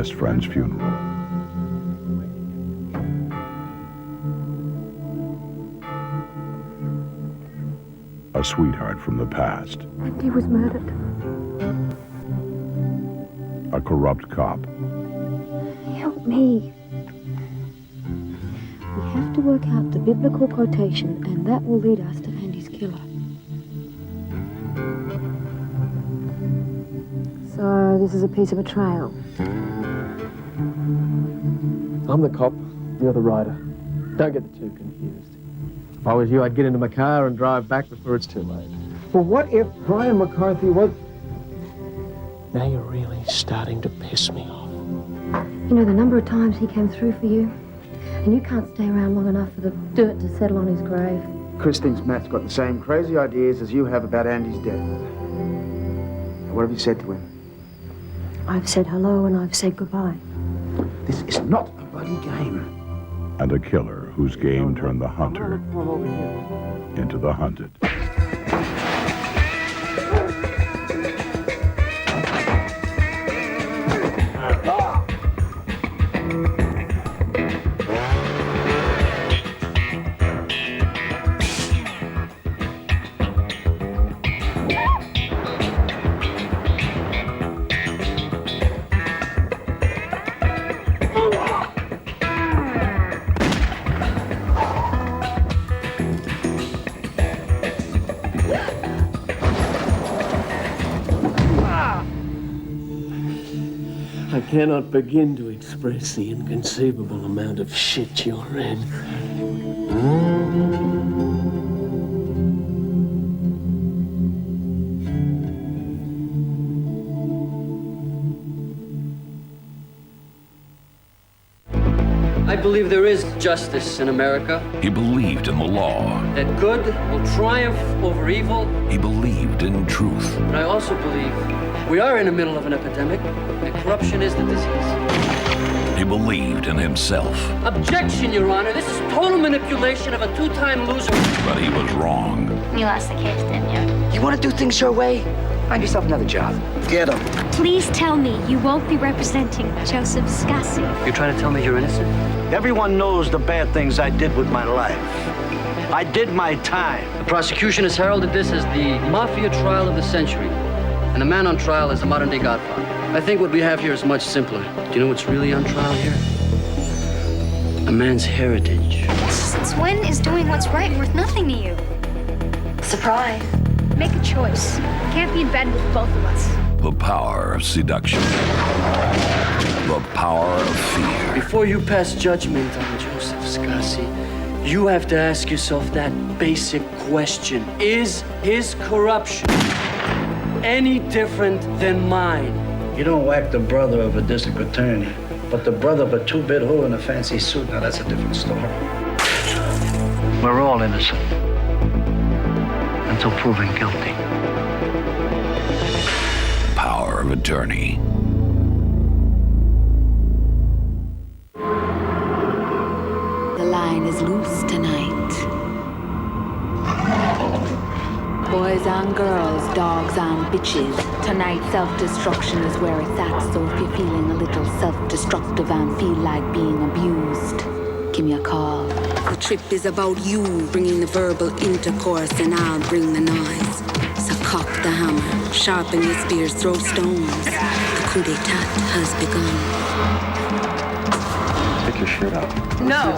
best friend's funeral. A sweetheart from the past. Andy was murdered. A corrupt cop. Help me. We have to work out the biblical quotation, and that will lead us to Andy's killer. So, this is a piece of betrayal. I'm the cop, you're the rider. Don't get the two confused. If I was you, I'd get into my car and drive back before it's too late. But what if Brian McCarthy was... Now you're really starting to piss me off. You know, the number of times he came through for you, and you can't stay around long enough for the dirt to settle on his grave. Chris thinks Matt's got the same crazy ideas as you have about Andy's death. What have you said to him? I've said hello and I've said goodbye. This is not a bloody game. And a killer whose game turned the hunter into the hunted. I cannot begin to express the inconceivable amount of shit you're in. I believe there is justice in America. He believed in the law. That good will triumph over evil. He believed in truth. But I also believe we are in the middle of an epidemic, and corruption is the disease. He believed in himself. Objection, Your Honor. This is total manipulation of a two-time loser. But he was wrong. You lost the case, didn't you? You want to do things your way? Find yourself another job. Get him. Please tell me you won't be representing Joseph Scassi. You're trying to tell me you're innocent? Everyone knows the bad things I did with my life. I did my time. The prosecution has heralded this as the mafia trial of the century, and the man on trial is a modern-day godfather. I think what we have here is much simpler. Do you know what's really on trial here? A man's heritage. Since when is doing what's right worth nothing to you? Surprise. Make a choice. Can't be in bed with both of us. The power of seduction. The power of fear. Before you pass judgment on Joseph Scassi, you have to ask yourself that basic question. Is his corruption any different than mine? You don't whack the brother of a district attorney, but the brother of a two-bit hoe in a fancy suit, now that's a different story. We're all innocent until proven guilty. Power of attorney. The line is loose tonight. Boys and girls, dogs and bitches. Tonight self-destruction is where it's at. So if you're feeling a little self-destructive and feel like being abused, give me a call. The trip is about you, bringing the verbal intercourse, and I'll bring the noise. So cock the hammer, sharpen your spears, throw stones. The coup d'etat has begun. Take your shirt off. No,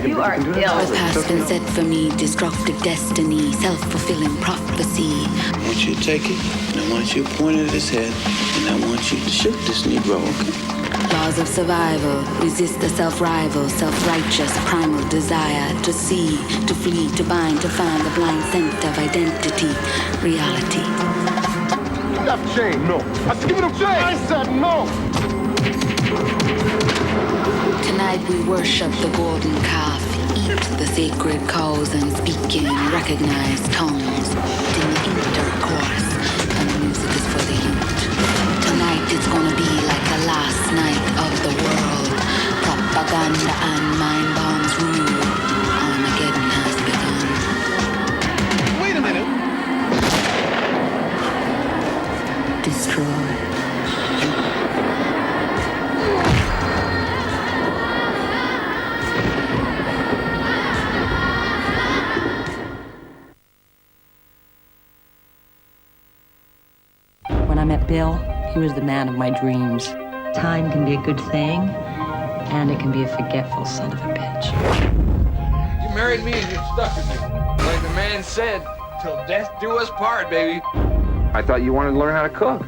you are ill. The past been set for me, destructive destiny, self-fulfilling prophecy. I want you to take it, and I want you to point it at his head, and I want you to shoot this Negro, okay? Laws of survival, resist the self-rival, self-righteous, primal desire to see, to flee, to bind, to find the blind scent of identity, reality. That's chain, no. I said, give me the chain. I said no. Tonight we worship the golden calf, eat the sacred cows and speak in recognized tongues. In the intercourse, and the music is for the youth. Tonight it's gonna be like the last night of the world. Propaganda and mind bombs rule. Armageddon has begun. Wait a minute. Destroy. Bill, he was the man of my dreams. Time can be a good thing, and it can be a forgetful son of a bitch. You married me and you're stuck with me. Like the man said, till death do us part, baby. I thought you wanted to learn how to cook.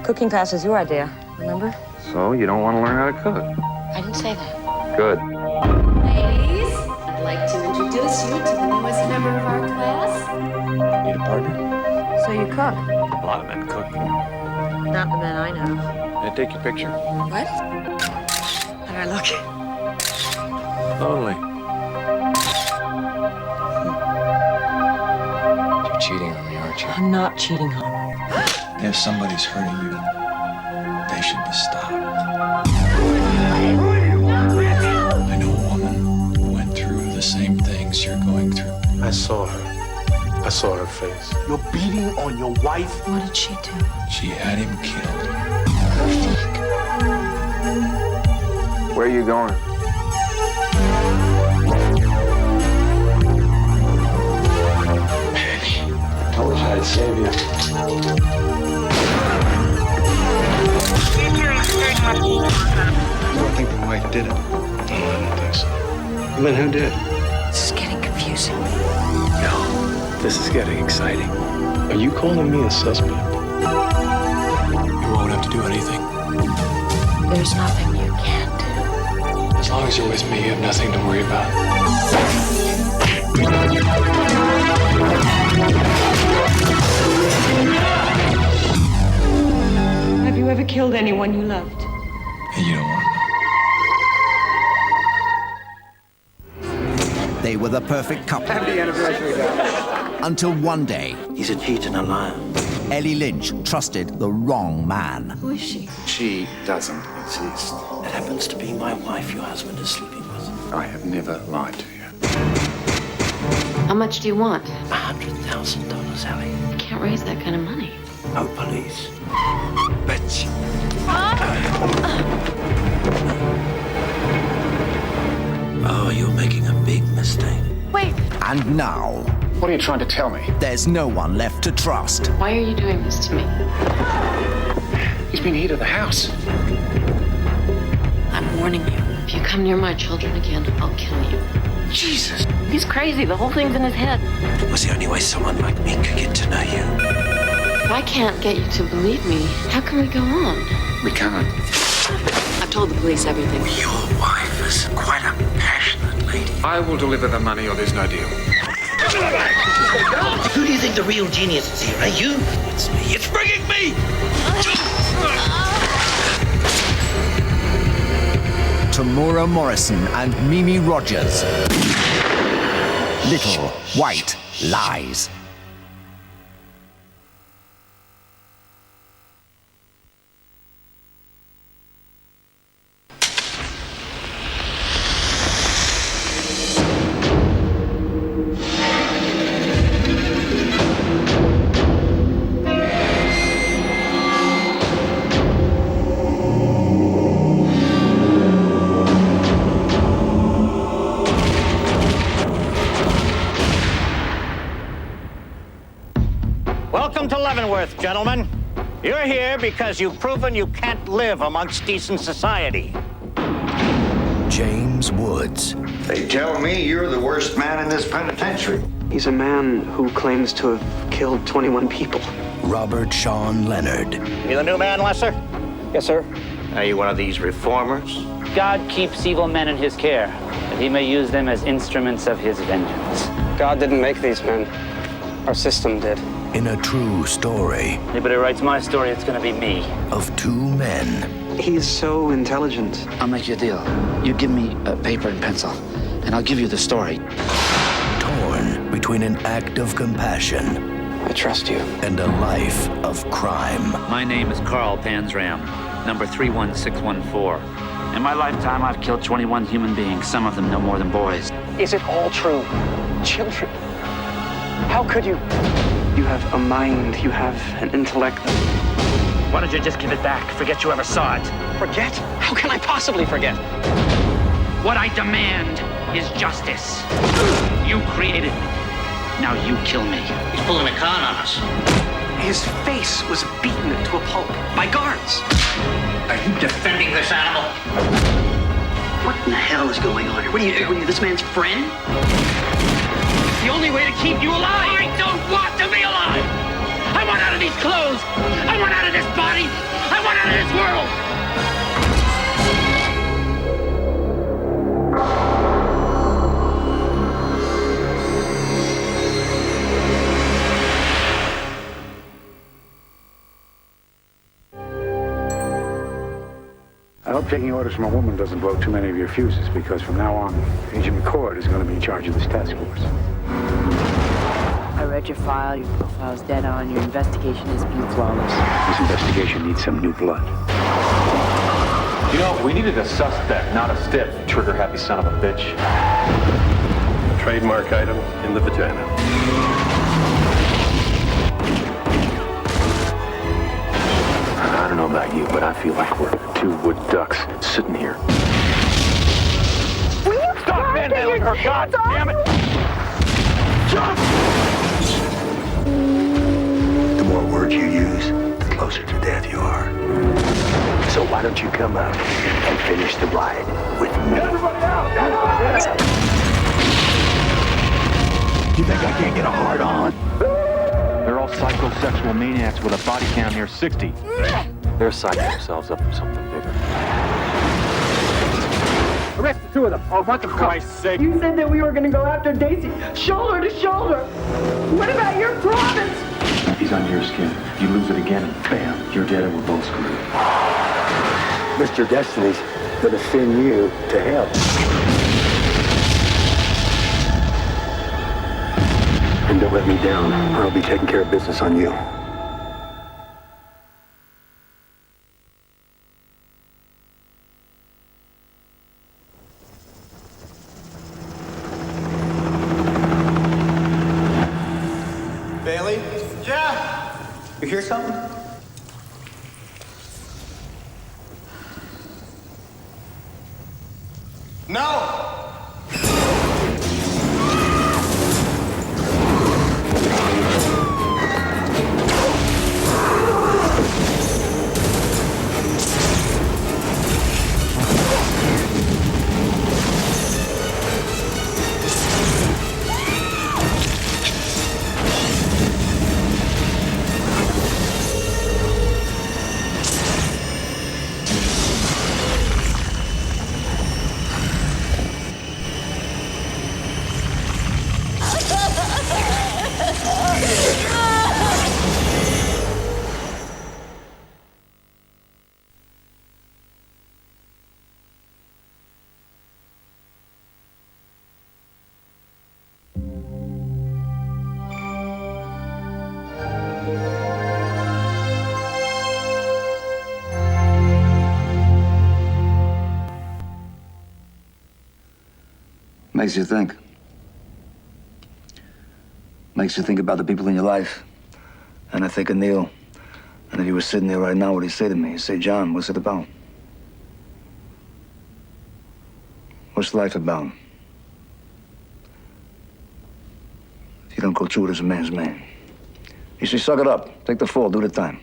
Cooking class is your idea, remember? So you don't want to learn how to cook. I didn't say that. Good. Ladies, I'd like to introduce you to the newest member of our class. Need a partner? So you cook? A lot of men cook. Not the men I know. May I take your picture? What? How do I look? Lonely. You're cheating on me, aren't you? I'm not cheating on you. If somebody's hurting you, they should be stopped. I know a woman who went through the same things you're going through. I saw her. I saw her face. You're beating on your wife? What did she do? She had him killed. Where are you going? Penny, I wish I'd save you. You don't think the wife did it? No, I don't think so. Then who did? This is getting confusing. No, this is getting exciting. Are you calling me a suspect? You won't have to do anything. There's nothing you can't do. As long as you're with me, you have nothing to worry about. Have you ever killed anyone you loved? And you don't want to know. They were the perfect couple. Happy anniversary, guys. Until one day, He's a cheat and a liar. Ellie Lynch trusted the wrong man. Who is she? She doesn't exist. That happens to be my wife your husband is sleeping with. I have never lied to you. How much do you want? $100,000, Ellie. You can't raise that kind of money. No police. Bitch. Oh, you're making a big mistake. Wait. And now, What are you trying to tell me? there's no one left to trust. Why are you doing this to me? He's been here to the house. I'm warning you. If you come near my children again, I'll kill you. Jesus. He's crazy. The whole thing's in his head. It was the only way someone like me could get to know you. If I can't get you to believe me, how can we go on? We can't. I've told the police everything. Your wife is quite a passionate lady. I will deliver the money or there's no deal. Who do you think the real genius is here, eh? You? It's me. It's bringing me! Tamura Morrison and Mimi Rogers. Little White Lies. Welcome to Leavenworth, gentlemen. You're here because you've proven you can't live amongst decent society. James Woods. They tell me you're the worst man in this penitentiary. He's a man who claims to have killed 21 people. Robert Sean Leonard. You the new man, Lesser? Yes, sir. Are you one of these reformers? God keeps evil men in his care, that he may use them as instruments of his vengeance. God didn't make these men. Our system did. In a true story. Anybody writes my story, it's gonna be me. Of two men. He's so intelligent. I'll make you a deal. You give me a paper and pencil, and I'll give you the story. Torn between an act of compassion. I trust you. And a life of crime. My name is Carl Panzram, number 31614. In my lifetime, I've killed 21 human beings, some of them no more than boys. Is it all true? Children. How could you? You have a mind, you have an intellect. Why don't you just give it back? Forget you ever saw it. Forget? How can I possibly forget? What I demand is justice. You created me. Now you kill me. He's pulling a con on us. His face was beaten to a pulp by guards. Are you defending this animal? What in the hell is going on here? What are you this man's friend? The only way to keep you alive! I don't want to be alive! I want out of these clothes! I want out of this body! I want out of this world! I hope taking orders from a woman doesn't blow too many of your fuses, because from now on, Agent McCord is going to be in charge of this task force. I read your file, your profile's dead on, your investigation has been flawless. This investigation needs some new blood. You know, we needed a suspect, not a stiff, trigger-happy son of a bitch. Trademark item in the vagina. I don't know about you, but I feel like we're two wood ducks sitting here. Will you stop manhandling her? God damn it! Jump! The more words you use, the closer to death you are. So why don't you come out and finish the ride with me? Everybody out! Everybody out! You think I can't get a hard on? They're all psychosexual maniacs with a body count near 60. They're psyching themselves up for something bigger. Arrest the two of them. Oh, what the Christ's sake. You said that we were going to go after Daisy, shoulder to shoulder. What about your promise? He's under your skin. You lose it again, and bam, you're dead and we're both screwed. Mr. Destiny's gonna send you to hell. And don't let me down, or I'll be taking care of business on you. Bailey? Yeah? You hear something? No! Makes you think. Makes you think about the people in your life. And I think of Neil. And if he was sitting there right now, what'd he say to me? He'd say, John, what's it about? What's life about? If you don't go through it as a man's man. You say, suck it up. Take the fall. Do the time.